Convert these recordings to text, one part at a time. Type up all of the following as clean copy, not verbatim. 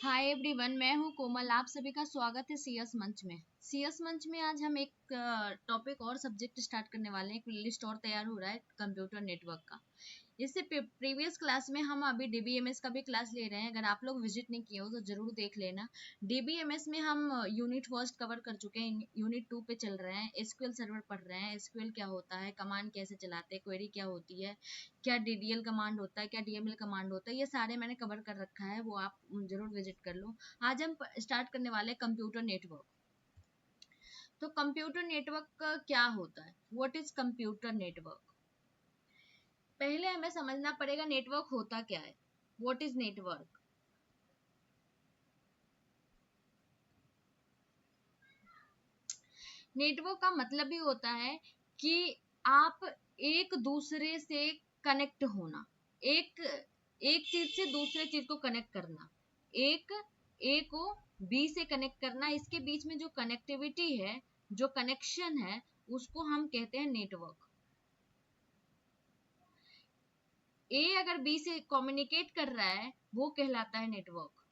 Hi everyone, मैं हूं कोमल। आप सभी का स्वागत है सीएस मंच में। सीएस मंच में आज हम एक टॉपिक और सब्जेक्ट स्टार्ट करने वाले हैं। एक लिस्ट और तैयार हो रहा है कंप्यूटर नेटवर्क का। इससे प्रीवियस क्लास में हम अभी डीबीएमएस का भी क्लास ले रहे हैं। अगर आप लोग विजिट नहीं किए हो तो जरूर देख लेना। डीबीएमएस में हम यूनिट फर्स्ट कवर कर चुके हैं, यूनिट 2 पे चल रहे हैं। एसक्यूएल सर्वर पढ़ रहे हैं। एसक्यूएल क्या होता है, कमांड कैसे चलाते हैं, क्वेरी क्या होती है, क्या डीडीएल कमांड होता है, क्या डीएमएल कमांड होता है, ये सारे मैंने कवर कर रखा है, वो आप जरूर विजिट कर लो। आज हम स्टार्ट करने वाले हैं कंप्यूटर नेटवर्क। तो कंप्यूटर नेटवर्क क्या होता है, व्हाट इज कंप्यूटर नेटवर्क। पहले हमें समझना पड़ेगा नेटवर्क होता क्या है। What is network. नेटवर्क का मतलब ही होता है कि आप एक दूसरे से कनेक्ट होना, एक एक चीज से दूसरे चीज को कनेक्ट करना, एक ए को बी से कनेक्ट करना। इसके बीच में जो कनेक्टिविटी है, जो कनेक्शन है, उसको हम कहते हैं नेटवर्क। ए अगर बी से कम्युनिकेट कर रहा है वो कहलाता है नेटवर्क।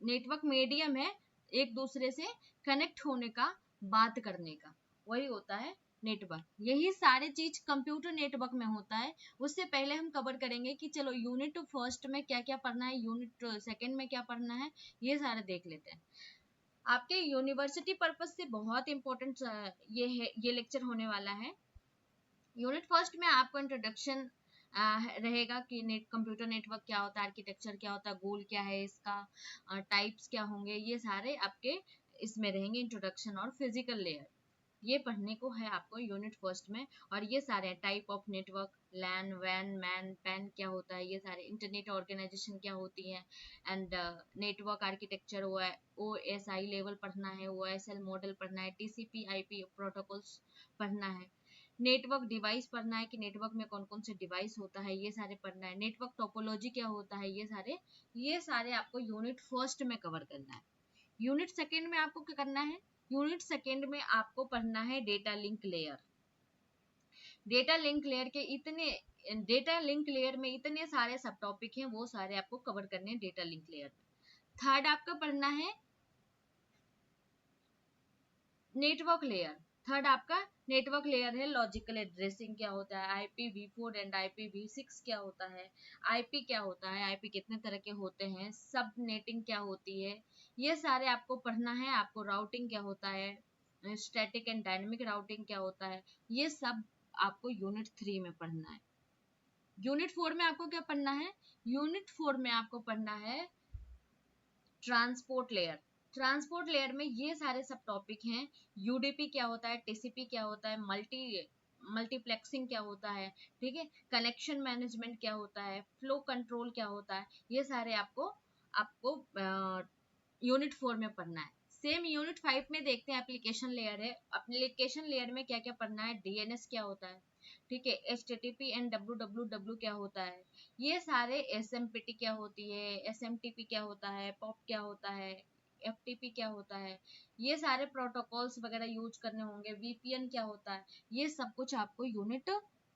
नेटवर्क मीडियम है एक दूसरे से कनेक्ट होने का, बात करने का, वही होता है नेटवर्क। यही सारे चीज कंप्यूटर नेटवर्क में होता है। उससे पहले हम कवर करेंगे कि चलो यूनिट फर्स्ट में क्या क्या पढ़ना है, यूनिट सेकंड में क्या पढ़ना है, ये सारे देख लेते हैं। आपके यूनिवर्सिटी पर्पज से बहुत इंपॉर्टेंट ये है, ये लेक्चर होने वाला है। यूनिट फर्स्ट में आपको इंट्रोडक्शन रहेगा कि कंप्यूटर नेटवर्क क्या होता है, आर्किटेक्चर क्या होता है, गोल क्या है इसका, टाइप्स क्या होंगे, ये सारे आपके इसमें रहेंगे। इंट्रोडक्शन और फिजिकल लेयर ये पढ़ने को है आपको यूनिट फर्स्ट में। और ये सारे टाइप ऑफ नेटवर्क, लैन, वैन, मैन, पैन क्या होता है, ये सारे इंटरनेट ऑर्गेनाइजेशन क्या होती है, and network architecture O S I level पढ़ना है, ओ एस एल मॉडल पढ़ना है, टीसीपी आईपी प्रोटोकॉल्स पढ़ना है, नेटवर्क डिवाइस पढ़ना है कि नेटवर्क में कौन कौन से डिवाइस होता है, ये सारे पढ़ना है, नेटवर्क टोपोलॉजी क्या होता है, ये सारे आपको यूनिट फर्स्ट में कवर करना है। यूनिट सेकंड में आपको क्या करना है, यूनिट सेकंड में आपको पढ़ना है data link layer. Data link layer में इतने सारे सब टॉपिक हैं, वो सारे आपको कवर करने हैं डेटा लिंक लेयर में। थर्ड आपका पढ़ना है नेटवर्क लेयर। थर्ड आपका नेटवर्क लेयर है लॉजिकल एड्रेसिंग क्या होता है, IPv4 एंड IPv6 क्या होता है, आईपी क्या होता है, आईपी कितने तरह के होते हैं, सब नेटिंग क्या होती है, ये सारे आपको पढ़ना है। आपको राउटिंग क्या होता है, स्टैटिक एंड डायनेमिक राउटिंग क्या होता है, ये सब आपको यूनिट 3 में पढ़ना है। यूनिट 4 में आपको क्या पढ़ना है, यूनिट 4 में आपको पढ़ना है ट्रांसपोर्ट लेयर। ट्रांसपोर्ट लेयर में ये सारे सब टॉपिक हैं। यूडीपी क्या होता है, टीसीपी क्या होता है, मल्टीप्लेक्सिंग क्या होता है, ठीक है, कनेक्शन मैनेजमेंट क्या होता है, फ्लो कंट्रोल क्या होता है, ये सारे आपको आपको यूनिट 4 में पढ़ना है। सेम यूनिट 5 में देखते हैं एप्लीकेशन लेयर है। एप्लीकेशन लेयर में क्या क्या पढ़ना है, डीएनएस क्या होता है, ठीक है, HTTP एंड WWW क्या होता है, ये सारे, SMPT क्या होती है, SMTP क्या होता है, पॉप क्या होता है, FTP क्या होता है, ये सारे प्रोटोकॉल्स वगैरह यूज करने होंगे। VPN क्या होता है, ये सब कुछ आपको यूनिट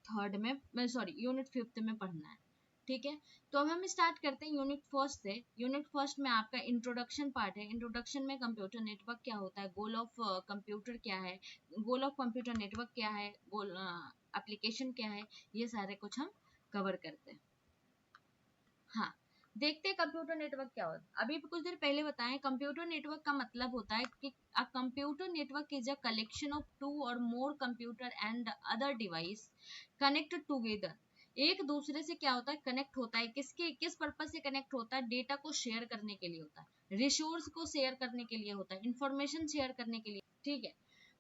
3 में, सॉरी यूनिट 5 में पढ़ना है, ठीक है। तो अब हम स्टार्ट करते हैं यूनिट फर्स्ट से। यूनिट फर्स्ट में आपका इंट्रोडक्शन पार्ट है। इंट्रोडक्शन में कंप्यूटर नेटवर्क क्या होता है, गोल ऑफ कंप्यूटर क्या है, गोल ऑफ कंप्यूटर नेटवर्क क्या है, गोल एप्लीकेशन क्या है, ये सारे कुछ हम कवर करते हैं। हाँ, देखते हैं कंप्यूटर नेटवर्क क्या होता है। अभी कुछ देर पहले बताएं, कंप्यूटर नेटवर्क का मतलब होता है कि a computer network is a collection of 2 और more computer and other device connected together. एक दूसरे से क्या होता है, कनेक्ट होता है। किस पर्पज से कनेक्ट होता है, डेटा को शेयर करने के लिए होता है, रिसोर्स को शेयर करने के लिए होता है, इंफॉर्मेशन शेयर करने के लिए, ठीक है।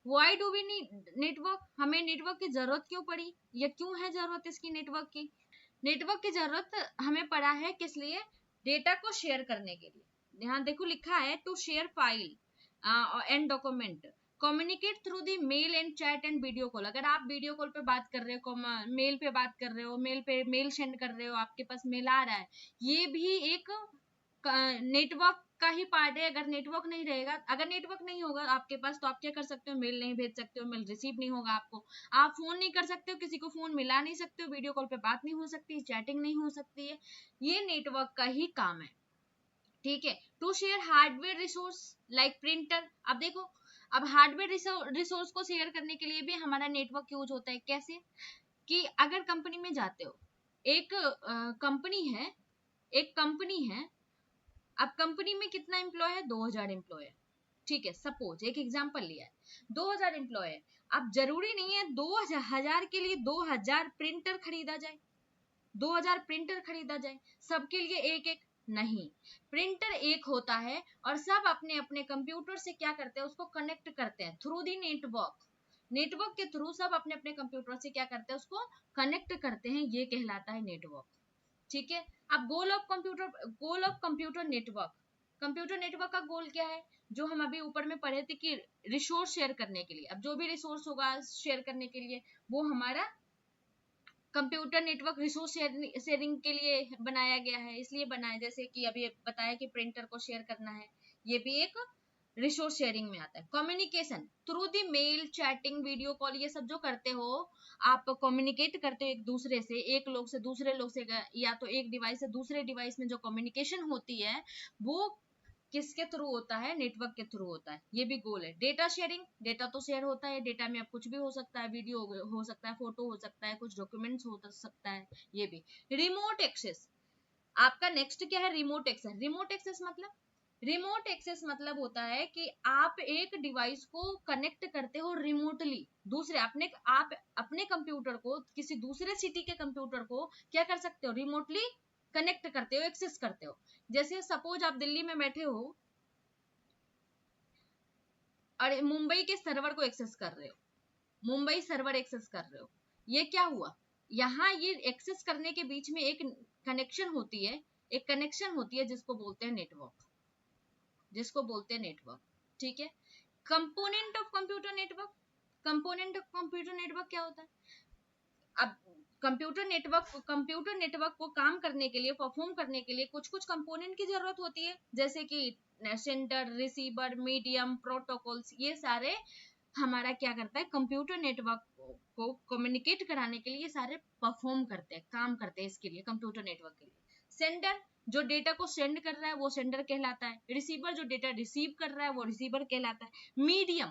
Why do we need network, हमें नेटवर्क की जरूरत क्यों पड़ी, या क्यों है जरूरत इसकी नेटवर्क की। नेटवर्क की जरूरत हमें पड़ा है किस लिए, डेटा को शेयर करने के लिए। यहाँ देखो लिखा है to share file and document, communicate through the mail and chat and video call. अगर आप वीडियो कॉल पे बात कर रहे हो, मेल पे बात कर रहे हो, मेल सेंड कर रहे हो, आपके पास मेल आ रहा है, ये भी एक नेटवर्क का ही पार्ट है। अगर नेटवर्क नहीं रहेगा, अगर नेटवर्क नहीं होगा आपके पास, तो आप क्या कर सकते हो, मेल नहीं भेज सकते हो, मेल रिसीव नहीं होगा आपको, आप फोन नहीं कर सकते हो, किसी को फोन मिला नहीं सकते हो, वीडियो कॉल पे बात नहीं हो सकती, चैटिंग नहीं हो सकती है। ये नेटवर्क का ही काम है। ठीक है। To share hardware resource like printer. अब देखो, अब हार्डवेयर रिसोर्स को शेयर करने के लिए भी हमारा नेटवर्क यूज होता है। कैसे कि अगर कंपनी में जाते हो, एक कंपनी है, एक कंपनी है, अब कंपनी में कितना एम्प्लॉय है, 2000 एम्प्लॉय है, ठीक है, सपोज एक एग्जांपल लिया है, 2000 एम्प्लॉय है। अब जरूरी नहीं है 2000 के लिए 2000 प्रिंटर खरीदा जाए, 2000 प्रिंटर खरीदा जाए, सबके लिए एक एक नहीं। प्रिंटर एक होता है और सब अपने अपने कंप्यूटर से क्या करते हैं, उसको कनेक्ट करते हैं थ्रू दी नेटवर्क। नेटवर्क के थ्रू सब अपने अपने कंप्यूटर से क्या करते हैं, उसको कनेक्ट करते हैं, ये कहलाता है नेटवर्क। ठीक है। अब goal of computer network, computer network का गोल क्या है, जो हम अभी ऊपर में पढ़े थे कि रिसोर्स शेयर करने के लिए। अब जो भी रिसोर्स होगा शेयर करने के लिए, वो हमारा कंप्यूटर नेटवर्क रिसोर्स शेयरिंग के लिए बनाया गया है, इसलिए बनाया। जैसे कि अभी बताया कि प्रिंटर को शेयर करना है, ये भी एक रिसोर्स शेयरिंग में आता है। Communication through the mail, chatting, video call, ये सब जो करते हो आप, कम्युनिकेट करते हो एक दूसरे से, एक लोग से दूसरे लोग से, या तो एक डिवाइस से दूसरे डिवाइस में जो कम्युनिकेशन होती है वो किसके थ्रू होता है, नेटवर्क के थ्रू होता है, ये भी गोल है। डेटा शेयरिंग, डेटा तो शेयर होता है, डेटा में अब कुछ भी हो सकता है, वीडियो हो सकता है, फोटो हो सकता है, कुछ डॉक्यूमेंट्स हो सकता है, ये भी। रिमोट एक्सेस, आपका नेक्स्ट क्या है, रिमोट एक्सेस। रिमोट एक्सेस मतलब होता है कि आप एक डिवाइस को कनेक्ट करते हो रिमोटली, दूसरे आप अपने कंप्यूटर को किसी दूसरे सिटी के कंप्यूटर को क्या कर सकते हो, रिमोटली कनेक्ट करते हो, एक्सेस करते हो। जैसे सपोज आप दिल्ली में बैठे हो और मुंबई के सर्वर को एक्सेस कर रहे हो, मुंबई सर्वर एक्सेस कर रहे हो, ये क्या हुआ, यहाँ ये एक्सेस करने के बीच में एक कनेक्शन होती है, एक कनेक्शन होती है जिसको बोलते हैं नेटवर्क, जिसको बोलते हैं नेटवर्क। ठीक है। Component of computer network, component of computer network क्या होता है, अब कंप्यूटर नेटवर्क को काम करने के लिए, परफॉर्म करने के लिए कुछ कुछ कंपोनेंट की जरूरत होती है, जैसे कि सेंडर, रिसीवर, मीडियम, प्रोटोकॉल्स, ये सारे हमारा क्या करता है, कंप्यूटर नेटवर्क को कम्युनिकेट कराने के लिए ये सारे परफॉर्म करते हैं, काम करते हैं इसके लिए, कंप्यूटर नेटवर्क के लिए। सेंडर जो डेटा को सेंड कर रहा है वो सेंडर कहलाता है, रिसीवर जो डेटा रिसीव कर रहा है वो रिसीवर कहलाता है। मीडियम,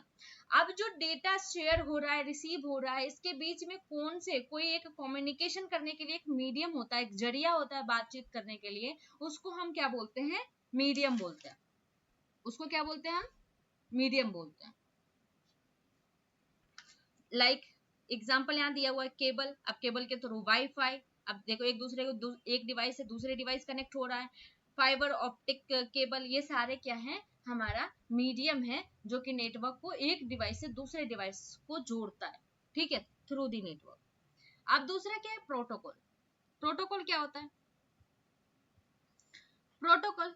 अब जो डेटा शेयर हो रहा है, रिसीव हो रहा है, इसके बीच में कोई एक कम्युनिकेशन करने के लिए एक मीडियम होता है, एक जरिया होता है बातचीत करने के लिए, उसको हम क्या बोलते हैं, मीडियम बोलते हैं, उसको क्या बोलते हैं हम, मीडियम बोलते हैं। लाइक एग्जाम्पल यहाँ दिया हुआ है, केबल, अब केबल के थ्रू वाईफाई, अब देखो एक दूसरे को एक डिवाइस से दूसरे डिवाइस कनेक्ट हो रहा है, फाइबर ऑप्टिक केबल, ये सारे क्या है, हमारा मीडियम है जो कि नेटवर्क को एक डिवाइस से दूसरे डिवाइस को जोड़ता है। ठीक है, थ्रू दी नेटवर्क। अब दूसरा क्या है, प्रोटोकॉल। प्रोटोकॉल क्या होता है, प्रोटोकॉल,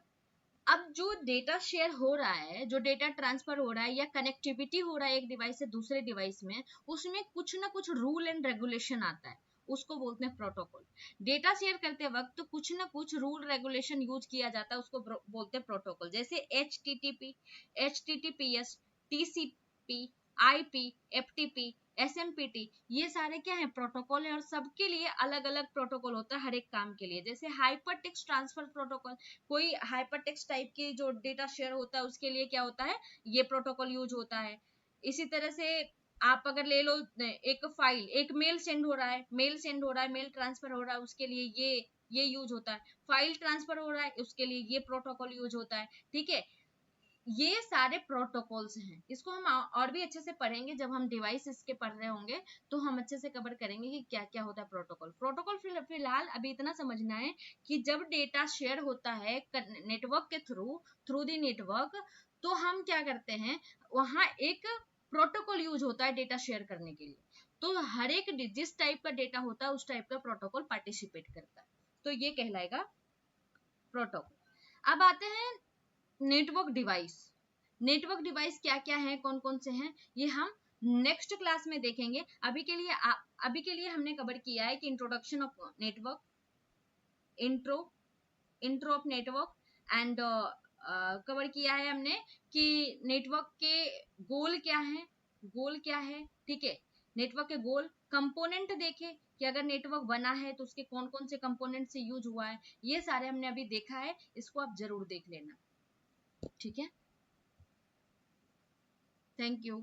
अब जो डेटा शेयर हो रहा है, जो डेटा ट्रांसफर हो रहा है या कनेक्टिविटी हो रहा है एक डिवाइस से दूसरे डिवाइस में, उसमें कुछ ना कुछ रूल एंड रेगुलेशन आता है, उसको बोलते हैं प्रोटोकॉल। डेटा शेयर करते वक्त कुछ ना कुछ रूल रेगुलेशन यूज किया जाता है, उसको बोलते हैं प्रोटोकॉल। जैसे HTTP, HTTPS, TCP, IP, FTP, SMPT, ये सारे क्या है, प्रोटोकॉल है, और सबके लिए अलग अलग प्रोटोकॉल होता है हर एक काम के लिए। जैसे हाइपर टेक्स्ट ट्रांसफर प्रोटोकॉल, कोई हाइपर टेक्स्ट टाइप की जो डेटा शेयर होता है उसके लिए क्या होता है, ये प्रोटोकॉल यूज होता है। इसी तरह से आप अगर ले लो एक फाइल, एक मेल सेंड हो रहा है, मेल ट्रांसफर हो रहा है, उसके लिए ये यूज होता है। फाइल ट्रांसफर हो रहा है, उसके लिए ये प्रोटोकॉल यूज होता है। ठीक है, ये सारे प्रोटोकॉल्स हैं, इसको हम और भी अच्छे से पढ़ेंगे जब हम डिवाइस इसके पढ़ रहे होंगे, तो हम अच्छे से कवर करेंगे कि क्या क्या होता है प्रोटोकॉल। प्रोटोकॉल फिलहाल अभी इतना समझना है कि जब डेटा शेयर होता है नेटवर्क के थ्रू दी नेटवर्क, तो हम क्या करते हैं, वहां एक प्रोटोकॉल यूज होता है डेटा शेयर करने के लिए। तो हर एक जिस टाइप का डेटा होता है उस टाइप का प्रोटोकॉल पार्टिसिपेट करता है, तो ये कहलाएगा प्रोटोकॉल। अब आते हैं नेटवर्क डिवाइस। नेटवर्क डिवाइस क्या क्या है, कौन कौन से हैं, ये हम नेक्स्ट क्लास में देखेंगे। अभी के लिए हमने कवर किया है कि introduction of network, intro of network, and cover किया है हमने कि नेटवर्क के गोल क्या है, ठीक है, नेटवर्क के गोल, कंपोनेंट देखे कि अगर नेटवर्क बना है तो उसके कौन कौन से कंपोनेंट से यूज हुआ है, ये सारे हमने अभी देखा है, इसको आप जरूर देख लेना। ठीक है, थैंक यू।